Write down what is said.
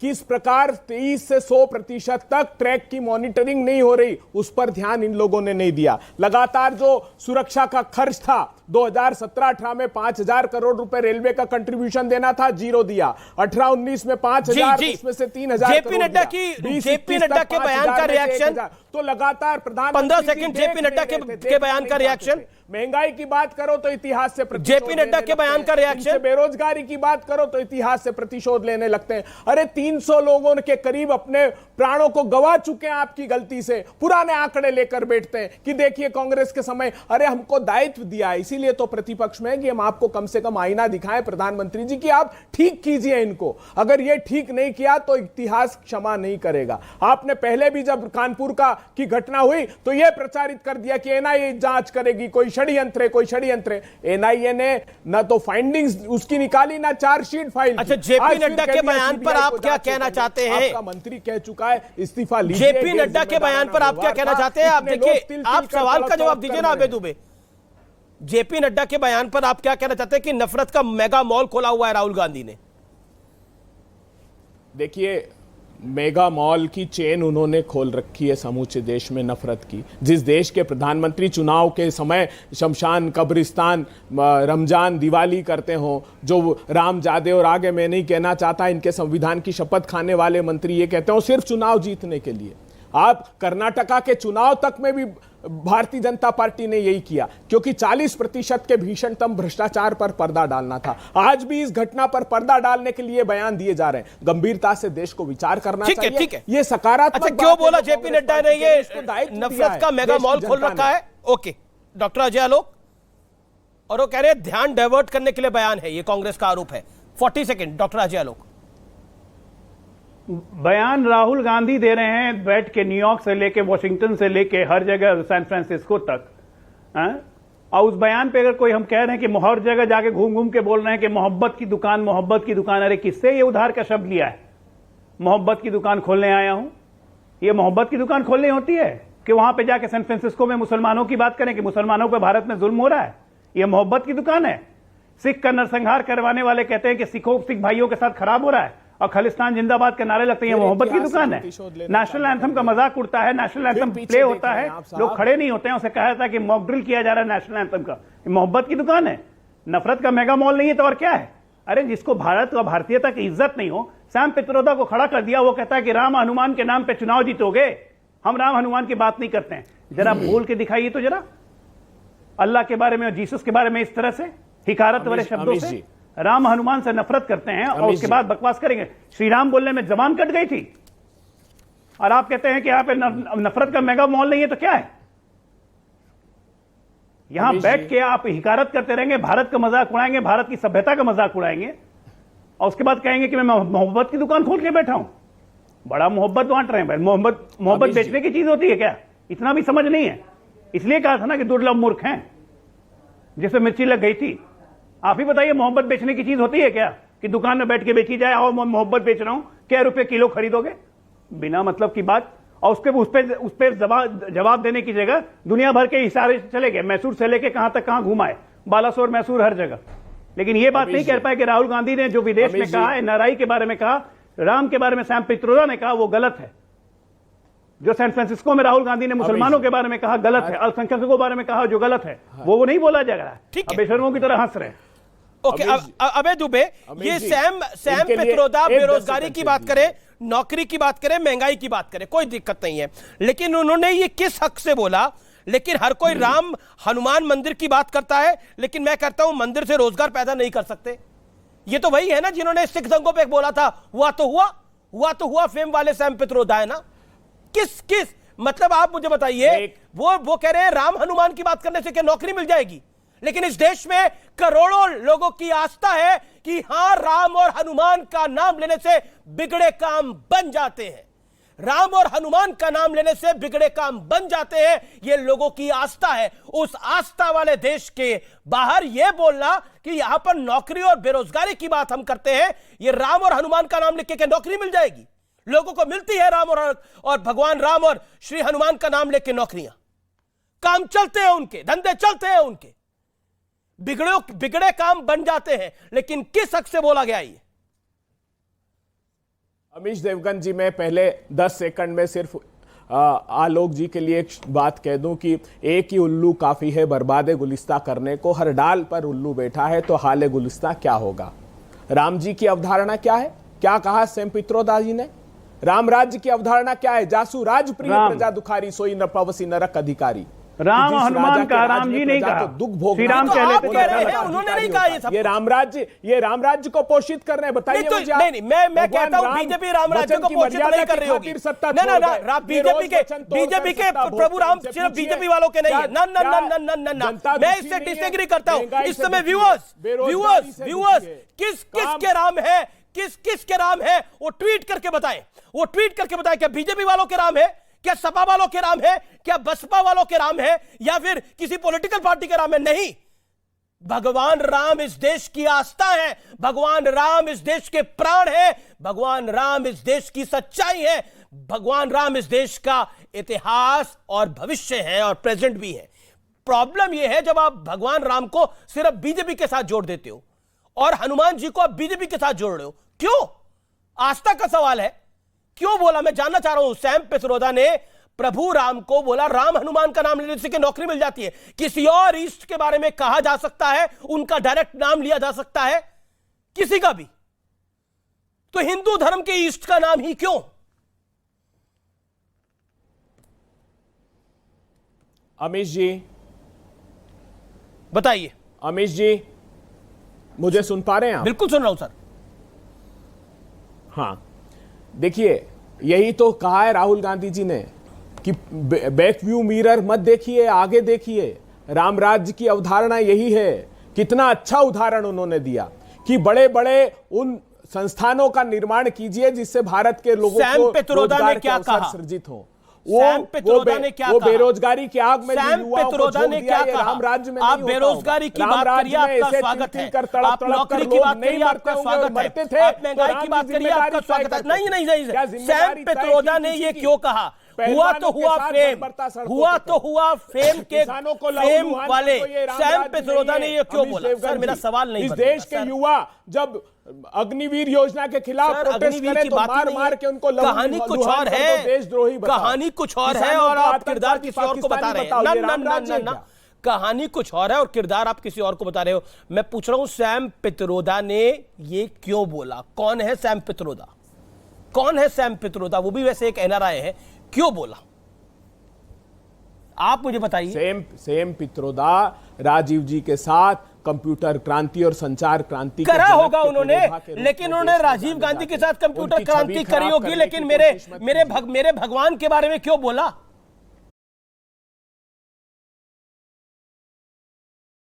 किस प्रकार 23 से 100% तक ट्रैक की मॉनिटरिंग नहीं हो रही, उस पर ध्यान इन लोगों ने नहीं दिया। लगातार जो सुरक्षा का खर्च था 2017-18 में 5,000 करोड़ रुपए रेलवे का कंट्रीब्यूशन देना था, जीरो दिया। 18-19 में 5,000, उसमें से 3,000 जेपी नड्डा के बयान का रिएक्शन, तो लगातार प्रधान 15 सेकंड जेपी नड्डा के बयान का रिएक्शन। महंगाई की बात करो तो इतिहास से जेपी नड्डा के बयान का रिएक्शन। बेरोजगारी की बात करो तो इतिहास से प्रतिशोध लेने लगते हैं। अरे 300 लोगों के करीब अपने प्राणों को गवा चुके हैं आपकी गलती से। पुराने आंकड़े लेकर बैठते हैं कि देखिए कांग्रेस के समय, अरे हमको दायित्व दिया है, इसीलिए तो प्रतिपक्ष में कि हम आपको कम से कम आईना दिखाएं प्रधानमंत्री जी कि आप ठीक कीजिए इनको। अगर ये ठीक नहीं किया तो इतिहास क्षमा नहीं करेगा। आपने पहले भी जब कानपुर की घटना हुई तो यह प्रचारित कर दिया कि एनआईए जांच करेगी, कोई षड्यंत्र है, कोई षड्यंत्र है। एनआईए ने ना तो फाइंडिंग्स उसकी निकाली, ना चार्जशीट फाइल। अच्छा, जेपी नड्डा के बयान पर आप क्या कहना चाहते हैं? आपका मंत्री कह चुका है इस्तीफा लीजिए। जेपी नड्डा के बयान पर आप क्या कहना चाहते हैं? आप देखिए, आप सवाल का जवाब दीजिए ना अबे दुबे। जेपी नड्डा के बयान पर आप क्या कहना चाहते हैं कि नफरत का मेगा मॉल खोला हुआ है राहुल गांधी ने? देखिए, मेगा मॉल की चेन उन्होंने खोल रखी है समूचे देश में नफरत की। जिस देश के प्रधानमंत्री चुनाव के समय शमशान, कब्रिस्तान, रमजान, दिवाली करते हो, जो राम जादे और आगे मैं नहीं कहना चाहता इनके संविधान की शपथ खाने वाले मंत्री ये कहते हो सिर्फ चुनाव जीतने के लिए। आप कर्नाटका के चुनाव तक में भी भारतीय जनता पार्टी ने यही किया, क्योंकि 40% के भीषणतम भ्रष्टाचार पर पर्दा डालना था। आज भी इस घटना पर पर्दा डालने के लिए बयान दिए जा रहे हैं। गंभीरता से देश को विचार करना चाहिए। ठीक है। ये सकारात्मक। अच्छा, क्यों बोला जेपी नड्डा ने ये नफरत का मेगा मॉल खोल रखा है? ओके, डॉक्टर अजय आलोक, और वो कह रहे हैं ध्यान डाइवर्ट करने के लिए बयान है, ये कांग्रेस का आरोप है। 40 सेकंड डॉक्टर अजय आलोक। बयान राहुल गांधी दे रहे हैं बैठ के, न्यूयॉर्क से लेके वॉशिंगटन से लेके हर जगह सैन फ्रांसिस्को तक। और उस बयान पे अगर कोई हम कह रहे हैं कि हर जगह जाके घूम घूम के बोल रहे हैं कि मोहब्बत की दुकान, मोहब्बत की दुकान, अरे किससे ये उधार का शब्द लिया है? मोहब्बत की दुकान खोलने आया हूं। ये मोहब्बत की दुकान खोलनी होती है कि वहां पे जाके सैन फ्रांसिस्को में मुसलमानों की बात करें कि मुसलमानों पर भारत में जुल्म हो रहा है? ये मोहब्बत की दुकान है? सिख का नरसंहार करवाने वाले कहते हैं कि सिख भाइयों के साथ खराब हो रहा है और खालिस्तान जिंदाबाद के नारे लगते हैं, मोहब्बत की दुकान है। नेशनल एंथम का मजाक उड़ता है, नेशनल एंथम प्ले होता है, लोग खड़े नहीं होते हैं, उसे कहा जाता है कि मॉक ड्रिल किया जा रहा है नेशनल एंथम का। मोहब्बत की दुकान है? नफरत का मेगा मॉल नहीं है तो और क्या है? अरे जिसको भारत और भारतीयता की इज्जत नहीं हो, सैम पित्रोदा को खड़ा कर दिया, वो कहता है कि राम हनुमान के नाम पे चुनाव जीतोगे। हम राम हनुमान की बात नहीं करते हैं। जरा बोल के दिखाइए तो जरा, अल्लाह के बारे में और जीसस के बारे में इस तरह से हिकारत वाले शब्दों से। राम हनुमान से नफरत करते हैं और उसके बाद बकवास करेंगे। श्री राम बोलने में जबान कट गई थी और आप कहते हैं कि यहां पे नफरत का मेगा मॉल नहीं है तो क्या है? यहां बैठ के आप हिकारत करते रहेंगे, भारत का मजाक उड़ाएंगे, भारत की सभ्यता का मजाक उड़ाएंगे और उसके बाद कहेंगे कि मैं मोहब्बत की दुकान खोल के बैठा हूं। बड़ा मोहब्बत बांट रहे हैं भाई। मोहब्बत बेचने की चीज होती है क्या? इतना भी समझ नहीं है। इसलिए कहा था ना कि दुर्लभ मूर्ख हैं, जिसमें मिर्ची लग गई थी। आप ही बताइए, मोहब्बत बेचने की चीज होती है क्या कि दुकान में बैठ के बेची जाए? और मैं मोहब्बत बेच रहा हूं, क्या रुपए किलो खरीदोगे? बिना मतलब की बात। और उस पर जवाब देने की जगह दुनिया भर के इशारे चले गए। मैसूर से लेके कहां तक कहां घुमाए, बालासोर, मैसूर, हर जगह। लेकिन यह बात नहीं कह पाए कि राहुल गांधी ने जो विदेश में कहा, एनआरआई के बारे में कहा, राम के बारे में सैम पित्रोदा ने कहा, वो गलत है। जो सैन फ्रांसिस्को में राहुल गांधी ने मुसलमानों के बारे में कहा, गलत है। अल्पसंख्यकों के बारे में कहा, जो गलत है, वो नहीं बोला जा रहा है। बेशर्मों की तरह हंस रहे हैं। ओके, अबे दुबे, ये सैम पित्रोदा बेरोजगारी की बात करें, नौकरी की बात करें, महंगाई की बात करें, कोई दिक्कत नहीं है, लेकिन उन्होंने ये किस हक से बोला? लेकिन हर कोई राम हनुमान मंदिर की बात करता है, लेकिन मैं कहता हूं मंदिर से रोजगार पैदा नहीं कर सकते। ये तो वही है ना जिन्होंने सिख दंगों पे बोला था, हुआ तो हुआ फेम वाले सैम पित्रोदा है ना। किस मतलब आप मुझे बताइए, वो कह रहे हैं राम हनुमान की बात करने से क्या नौकरी मिल जाएगी? लेकिन इस देश में करोड़ों लोगों की आस्था है कि हां, राम और हनुमान का नाम लेने से बिगड़े काम बन जाते हैं। राम और हनुमान का नाम लेने से बिगड़े काम बन जाते हैं, यह लोगों की आस्था है। उस आस्था वाले देश के बाहर यह बोलना कि यहां पर नौकरी और बेरोजगारी की बात हम करते हैं, यह राम और हनुमान का नाम लिख के क्या नौकरी मिल जाएगी? लोगों को मिलती है राम और भगवान राम और श्री हनुमान का नाम लेके नौकरियां, काम चलते हैं उनके, धंधे चलते हैं उनके, बिगड़े काम बन जाते हैं। लेकिन किस हक से बोला गया ये? अमीश देवगन जी, मैं पहले 10 सेकंड में सिर्फ आलोक जी के लिए एक बात कह दूं कि एक ही उल्लू काफी है बर्बादे गुलिस्ता करने को, हर डाल पर उल्लू बैठा है तो हाले गुलिस्ता क्या होगा। राम जी की अवधारणा क्या है, क्या कहा सैम पित्रोदा जी ने, राम राज्य की अवधारणा क्या है, जासु राज प्रिय प्रजा दुखारी सोई न पवसी नरक अधिकारी। राम हनुमान का, राम जी नहीं कहा, दुख भोग, श्री राम कह लेते हैं, उन्होंने नहीं कहा ये सब। ये राम राज्य को पोषित कर रहे हैं, बताइए मुझे आप। नहीं, मैं कहता हूं बीजेपी राम राज्य को पोषित नहीं कर रही होगी। ना बीजेपी के प्रभु राम सिर्फ बीजेपी वालों के नहीं है। ना, मैं इससे डिसएग्री करता हूं। इस समय व्यूअर्स किस के राम है, किस के राम है, वो ट्वीट करके बताएं। क्या बीजेपी वालों के राम है, क्या सपा वालों के राम है, क्या बसपा वालों के राम है, या फिर किसी पॉलिटिकल पार्टी के राम है? नहीं, भगवान राम इस देश की आस्था है, भगवान राम इस देश के प्राण है, भगवान राम इस देश की सच्चाई है, भगवान राम इस देश का इतिहास और भविष्य है और प्रेजेंट भी है। प्रॉब्लम यह है जब आप भगवान राम को सिर्फ बीजेपी के साथ जोड़ देते हो और हनुमान जी को आप बीजेपी के साथ जोड़ रहे हो। क्यों? आस्था का सवाल है। क्यों बोला, मैं जानना चाह रहा हूं। सैम पित्रोदा ने प्रभु राम को बोला, राम हनुमान का नाम लेने से कि नौकरी मिल जाती है। किसी और ईस्ट के बारे में कहा जा सकता है, उनका डायरेक्ट नाम लिया जा सकता है, किसी का भी। तो हिंदू धर्म के ईस्ट का नाम ही क्यों? अमीश जी बताइए। अमीश जी, मुझे सुन पा रहे हैं आप? बिल्कुल सुन रहा हूं सर। हाँ, देखिए, यही तो कहा है राहुल गांधी जी ने कि बैक व्यू मिरर मत देखिए, आगे देखिए। राम राज्य की अवधारणा यही है। कितना अच्छा उदाहरण उन्होंने दिया कि बड़े बड़े उन संस्थानों का निर्माण कीजिए जिससे भारत के लोगों को रोजगार के अवसर सृजित हो। वो बेरोजगारी की आग में सैम पित्रोदा ने क्या कहा? राम राज्य में आप बेरोजगारी की बात करिए, आपका स्वागत है। आप नौकरी की बात करिए, आपका स्वागत है। आप महंगाई की बात करिए, आपका स्वागत है। नहीं, सैम पित्रोदा ने ये क्यों कहा? हुआ तो हुआ फेम के फेम वाले सैम पित्रोदा ने ये क्यों बोला? सर, मेरा सवाल नहीं। इस देश के युवा जब अग्निवीर योजना के खिलाफ प्रोटेस्ट करें तो मार के उनको कहानी कुछ और है, देशद्रोही कहानी कुछ और है और आप किरदार किसी और को बता रहे हैं। ना, कहानी कुछ और है और किरदार आप किसी और को बता रहे हो। मैं पूछ रहा हूं, सैम पित्रोदा ने ये क्यों बोला? कौन है सैम पित्रोदा? कौन है सैम पित्रोदा? वो भी वैसे एक एनआरआई है। क्यों बोला, आप मुझे बताइए। सैम पित्रोदा राजीव जी के साथ कंप्यूटर क्रांति और संचार क्रांति करा होगा उन्होंने, लेकिन उन्होंने राजीव गांधी के साथ कंप्यूटर क्रांति करी होगी, लेकिन मेरे भगवान के बारे में क्यों बोला?